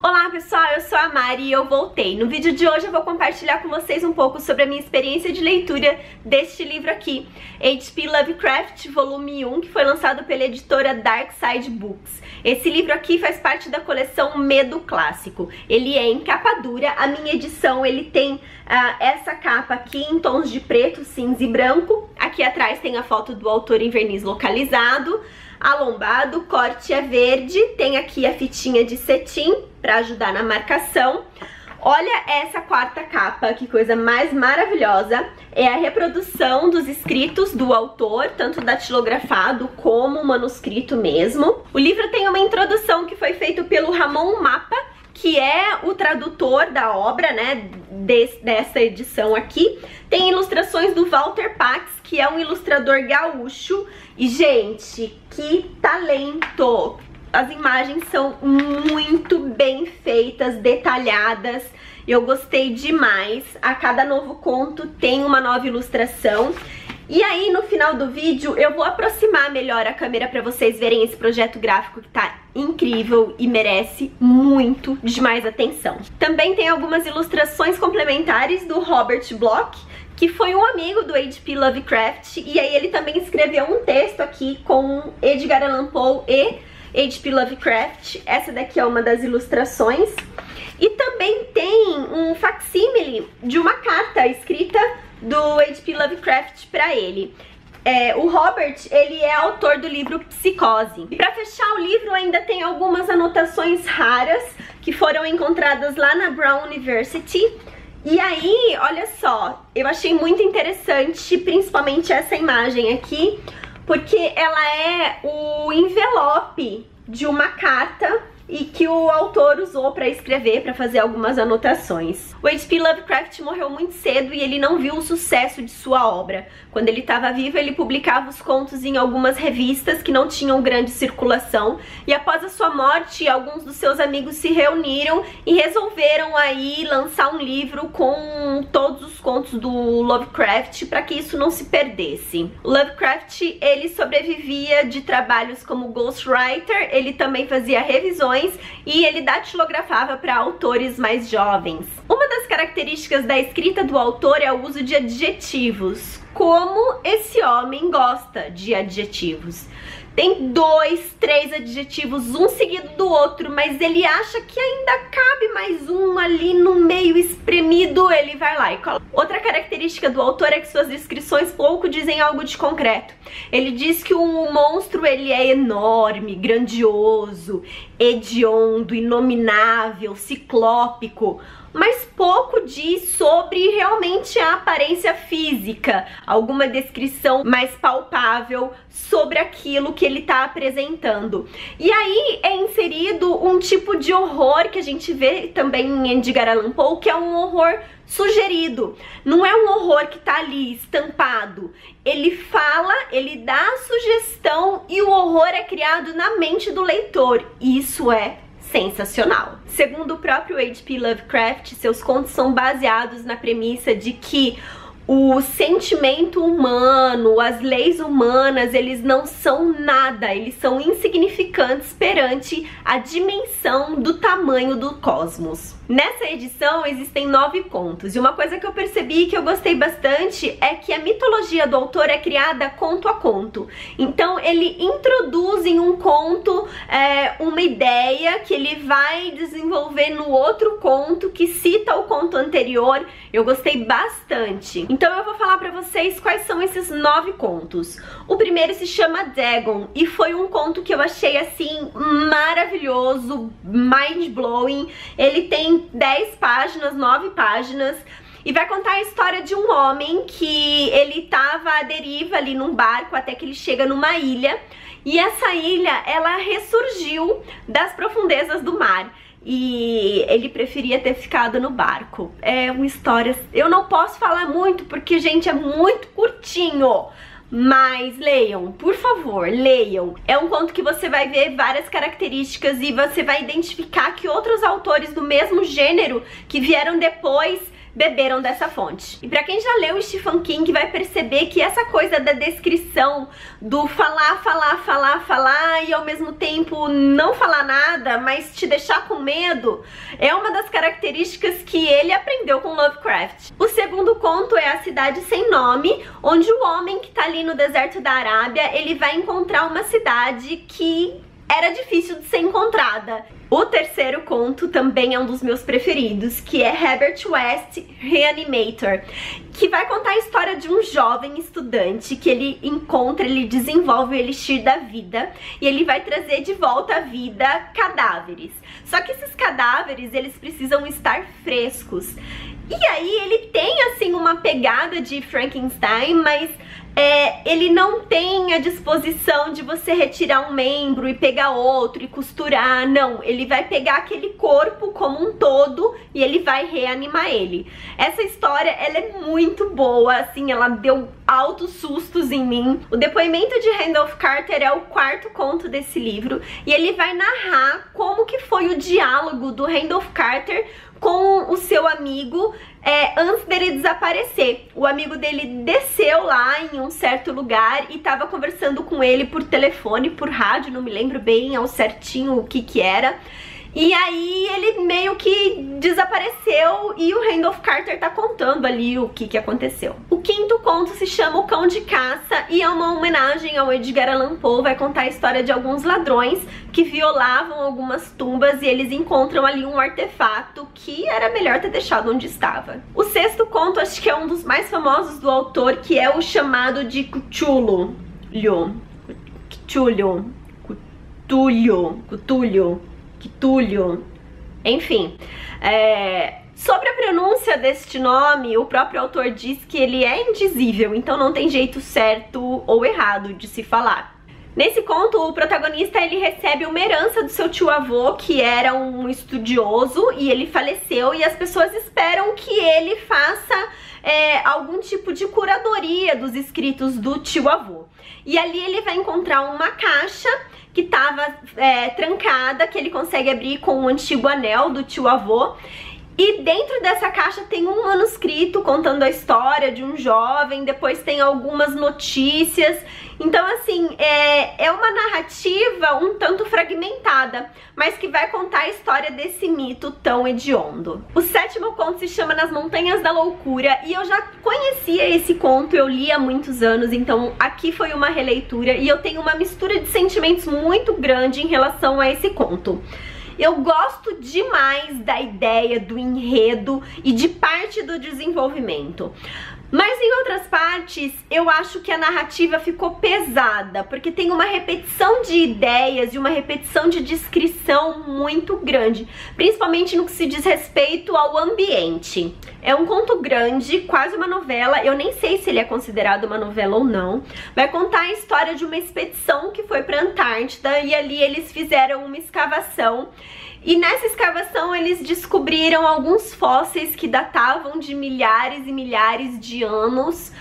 Olá pessoal, eu sou a Mari e eu voltei. No vídeo de hoje eu vou compartilhar com vocês um pouco sobre a minha experiência de leitura deste livro aqui, H.P. Lovecraft, volume 1, que foi lançado pela editora Dark Side Books. Esse livro aqui faz parte da coleção Medo Clássico. Ele é em capa dura, a minha edição ele tem essa capa aqui em tons de preto, cinza e branco. Aqui atrás tem a foto do autor em verniz localizado. A lombado, o corte é verde, tem aqui a fitinha de cetim para ajudar na marcação. Olha essa quarta capa, que coisa mais maravilhosa. É a reprodução dos escritos do autor, tanto datilografado como manuscrito mesmo. O livro tem uma introdução que foi feita pelo Ramon Mapa, que é o tradutor da obra, né, dessa edição aqui. Tem ilustrações do Walter Pax, que é um ilustrador gaúcho. E, gente, que talento! As imagens são muito bem feitas, detalhadas. Eu gostei demais. A cada novo conto tem uma nova ilustração. E aí, no final do vídeo, eu vou aproximar melhor a câmera para vocês verem esse projeto gráfico que tá incrível e merece muito de mais atenção. Também tem algumas ilustrações complementares do Robert Bloch, que foi um amigo do H.P. Lovecraft, e aí ele também escreveu um texto aqui com Edgar Allan Poe e H.P. Lovecraft. Essa daqui é uma das ilustrações. E também tem um facsímile de uma carta escrita do H.P. Lovecraft para ele. O Robert, ele é autor do livro Psicose. E para fechar o livro ainda tem algumas anotações raras que foram encontradas lá na Brown University. E aí, olha só, eu achei muito interessante, principalmente essa imagem aqui, porque ela é o envelope de uma carta e que o autor usou para escrever, para fazer algumas anotações. O H.P. Lovecraft morreu muito cedo e ele não viu o sucesso de sua obra. Quando ele estava vivo, ele publicava os contos em algumas revistas que não tinham grande circulação, e após a sua morte, alguns dos seus amigos se reuniram e resolveram aí lançar um livro com todos os contos do Lovecraft para que isso não se perdesse. O Lovecraft, ele sobrevivia de trabalhos como ghostwriter, ele também fazia revisões e ele datilografava para autores mais jovens. Uma das características da escrita do autor é o uso de adjetivos. Como esse homem gosta de adjetivos. Tem 2, 3 adjetivos, um seguido do outro, mas ele acha que ainda cabe mais um ali no meio espremido, ele vai lá e coloca. Outra característica do autor é que suas descrições pouco dizem algo de concreto. Ele diz que um monstro ele é enorme, grandioso, hediondo, inominável, ciclópico, mas pouco diz sobre realmente a aparência física, alguma descrição mais palpável sobre aquilo que ele está apresentando. E aí é inserido um tipo de horror que a gente vê também em Edgar Allan Poe, que é um horror sugerido. Não é um horror que tá ali estampado. Ele fala, ele dá a sugestão e o horror é criado na mente do leitor. Isso é sensacional. Segundo o próprio H.P. Lovecraft, seus contos são baseados na premissa de que o sentimento humano, as leis humanas, eles não são nada, eles são insignificantes perante a dimensão do tamanho do cosmos. Nessa edição existem 9 contos, e uma coisa que eu percebi que eu gostei bastante é que a mitologia do autor é criada conto a conto. Então ele introduz em um conto uma ideia que ele vai desenvolver no outro conto que cita o conto anterior. Eu gostei bastante. Então eu vou falar pra vocês quais são esses 9 contos. O primeiro se chama Dagon e foi um conto que eu achei assim maravilhoso, mind-blowing. Ele tem 10 páginas, 9 páginas, e vai contar a história de um homem que ele tava à deriva ali num barco até que ele chega numa ilha, e essa ilha, ela ressurgiu das profundezas do mar. E ele preferia ter ficado no barco. É uma história... Eu não posso falar muito porque, gente, é muito curtinho. Mas leiam, por favor, leiam. É um conto que você vai ver várias características e você vai identificar que outros autores do mesmo gênero que vieram depois beberam dessa fonte. E pra quem já leu o Stephen King vai perceber que essa coisa da descrição, do falar e ao mesmo tempo não falar nada, mas te deixar com medo, é uma das características que ele aprendeu com Lovecraft. O segundo conto é A Cidade Sem Nome, onde o homem que tá ali no deserto da Arábia, ele vai encontrar uma cidade que era difícil de ser encontrada. O terceiro conto também é um dos meus preferidos, que é Herbert West Reanimator, que vai contar a história de um jovem estudante que ele encontra, ele desenvolve o elixir da vida e ele vai trazer de volta à vida cadáveres. Só que esses cadáveres, eles precisam estar frescos. E aí ele tem assim uma pegada de Frankenstein, mas ele não tem a disposição de você retirar um membro e pegar outro e costurar, não. Ele vai pegar aquele corpo como um todo e ele vai reanimar ele. Essa história, ela é muito boa, assim, ela deu altos sustos em mim. O depoimento de Randolph Carter é o quarto conto desse livro e ele vai narrar como que foi o diálogo do Randolph Carter com o seu amigo antes dele desaparecer. O amigo dele desceu lá em um certo lugar e tava conversando com ele por telefone, por rádio, não me lembro bem ao certinho o que era. E aí ele meio que desapareceu e o Randolph Carter tá contando ali o que aconteceu. O quinto conto se chama O Cão de Caça e é uma homenagem ao Edgar Allan Poe. Vai contar a história de alguns ladrões que violavam algumas tumbas e eles encontram ali um artefato que era melhor ter deixado onde estava. O sexto conto acho que é um dos mais famosos do autor, que é o chamado de Cthulhu. Enfim, sobre a pronúncia deste nome, o próprio autor diz que ele é indizível, então não tem jeito certo ou errado de se falar. Nesse conto, o protagonista ele recebe uma herança do seu tio-avô, que era um estudioso, e ele faleceu, e as pessoas esperam que ele faça algum tipo de curadoria dos escritos do tio-avô. E ali ele vai encontrar uma caixa que estava trancada, que ele consegue abrir com o antigo anel do tio-avô. E dentro dessa caixa tem um manuscrito contando a história de um jovem, depois tem algumas notícias. Então, assim, é uma narrativa um tanto fragmentada, mas que vai contar a história desse mito tão hediondo. O sétimo conto se chama Nas Montanhas da Loucura, e eu já conhecia esse conto, eu li há muitos anos, então aqui foi uma releitura, e eu tenho uma mistura de sentimentos muito grande em relação a esse conto. Eu gosto demais da ideia, do enredo e de parte do desenvolvimento. Mas em outras partes, eu acho que a narrativa ficou pesada, porque tem uma repetição de ideias e uma repetição de descrição muito grande, principalmente no que se diz respeito ao ambiente. É um conto grande, quase uma novela, eu nem sei se ele é considerado uma novela ou não. Vai contar a história de uma expedição que foi para a Antártida e ali eles fizeram uma escavação. E nessa escavação eles descobriram alguns fósseis que datavam de milhares e milhares de anos,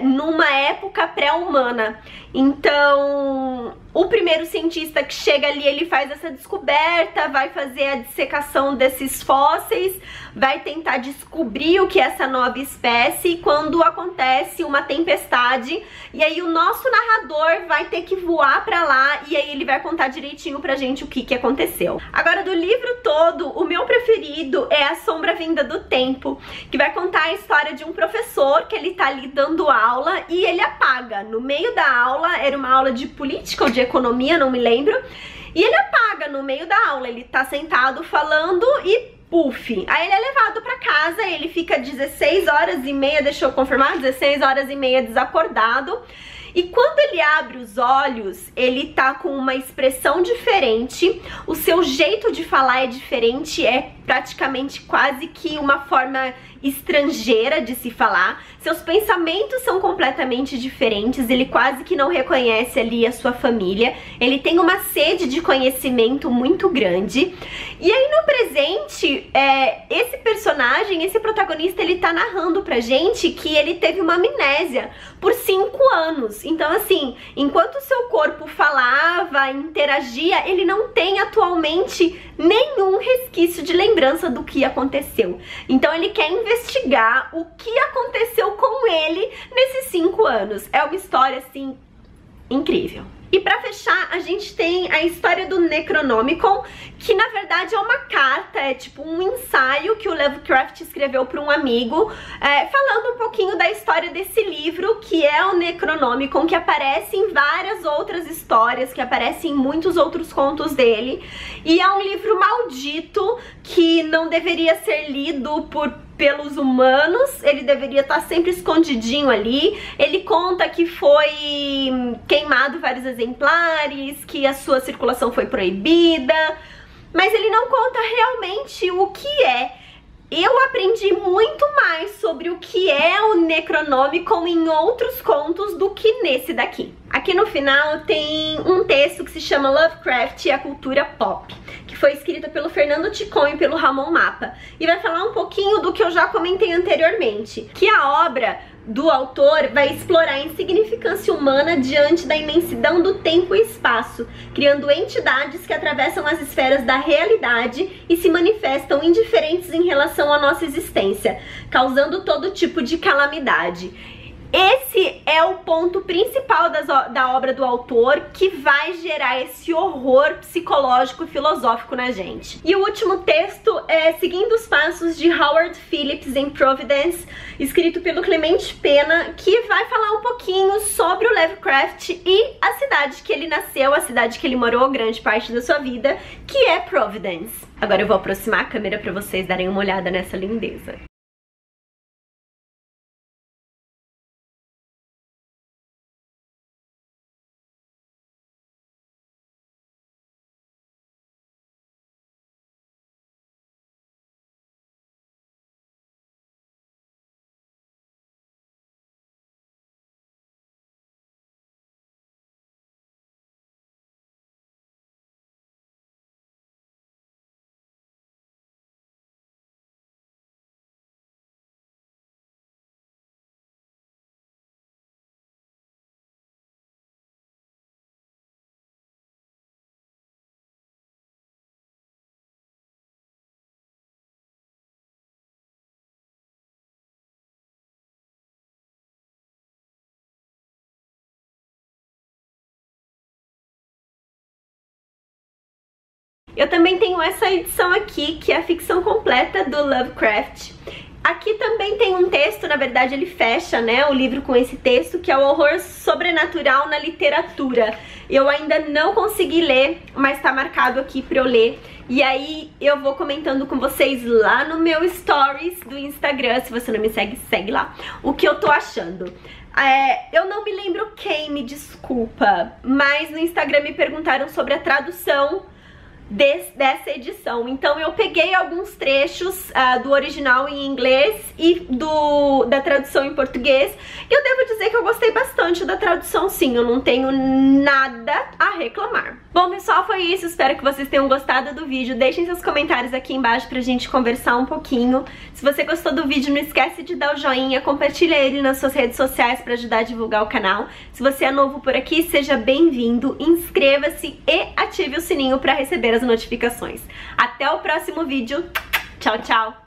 numa época pré-humana. Então, o primeiro cientista que chega ali, ele faz essa descoberta, vai fazer a dissecação desses fósseis, vai tentar descobrir o que é essa nova espécie, quando acontece uma tempestade, e aí o nosso narrador vai ter que voar pra lá, e aí ele vai contar direitinho pra gente o que aconteceu. Agora, do livro todo, o meu preferido é A Sombra Vinda do Tempo, que vai contar a história de um professor que ele tá ali dando aula, e ele apaga. No meio da aula, era uma aula de política ou de economia, não me lembro, e ele apaga no meio da aula, ele tá sentado falando e puf, aí ele é levado pra casa, ele fica 16 horas e meia, deixa eu confirmar, 16 horas e meia desacordado, e quando ele abre os olhos, ele tá com uma expressão diferente, o seu jeito de falar é diferente, é praticamente quase que uma forma estrangeira de se falar, seus pensamentos são completamente diferentes, ele quase que não reconhece ali a sua família, ele tem uma sede de conhecimento muito grande. E aí no presente, esse personagem, esse protagonista, ele tá narrando pra gente que ele teve uma amnésia por 5 anos. anos. Então assim, enquanto o seu corpo falava, interagia, ele não tem atualmente nenhum resquício de lembrança do que aconteceu. Então ele quer investigar o que aconteceu com ele nesses 5 anos. É uma história assim incrível. E pra fechar, a gente tem a história do Necronomicon, que na verdade é uma carta, é tipo um ensaio que o Lovecraft escreveu para um amigo, falando um pouquinho da história desse livro, que é o Necronomicon, que aparece em várias outras histórias, que aparece em muitos outros contos dele. E é um livro maldito, que não deveria ser lido pelos humanos, ele deveria estar sempre escondidinho ali. Ele conta que foi queimado vários exemplares, que a sua circulação foi proibida, mas ele não conta realmente o que é. Eu aprendi muito mais sobre o que é o Necronomicon em outros contos do que nesse daqui. Aqui no final tem um texto que se chama Lovecraft e a Cultura Pop, que foi escrita pelo Fernando Ticon e pelo Ramon Mapa, e vai falar um pouquinho do que eu já comentei anteriormente, que a obra do autor vai explorar a insignificância humana diante da imensidão do tempo e espaço, criando entidades que atravessam as esferas da realidade e se manifestam indiferentes em relação à nossa existência, causando todo tipo de calamidade. Esse é o ponto principal da obra do autor, que vai gerar esse horror psicológico e filosófico na gente. E o último texto é Seguindo os Passos de Howard Phillips em Providence, escrito pelo Clemente Pena, que vai falar um pouquinho sobre o Lovecraft e a cidade que ele nasceu, a cidade que ele morou grande parte da sua vida, que é Providence. Agora eu vou aproximar a câmera para vocês darem uma olhada nessa lindeza. Eu também tenho essa edição aqui, que é a ficção completa do Lovecraft. Aqui também tem um texto, na verdade ele fecha, né, o livro com esse texto, que é o horror sobrenatural na literatura. Eu ainda não consegui ler, mas tá marcado aqui pra eu ler. E aí eu vou comentando com vocês lá no meu stories do Instagram, se você não me segue, segue lá, o que eu tô achando. Eu não me lembro quem, me desculpa, mas no Instagram me perguntaram sobre a tradução dessa edição. Então eu peguei alguns trechos do original em inglês e da tradução em português, e eu devo dizer que eu gostei bastante da tradução, sim, eu não tenho nada a reclamar. Bom, pessoal, foi isso, espero que vocês tenham gostado do vídeo. Deixem seus comentários aqui embaixo pra gente conversar um pouquinho. Se você gostou do vídeo, não esquece de dar o joinha, compartilha ele nas suas redes sociais pra ajudar a divulgar o canal. Se você é novo por aqui, seja bem-vindo, inscreva-se e ative o sininho pra receber as notificações. Até o próximo vídeo, tchau, tchau!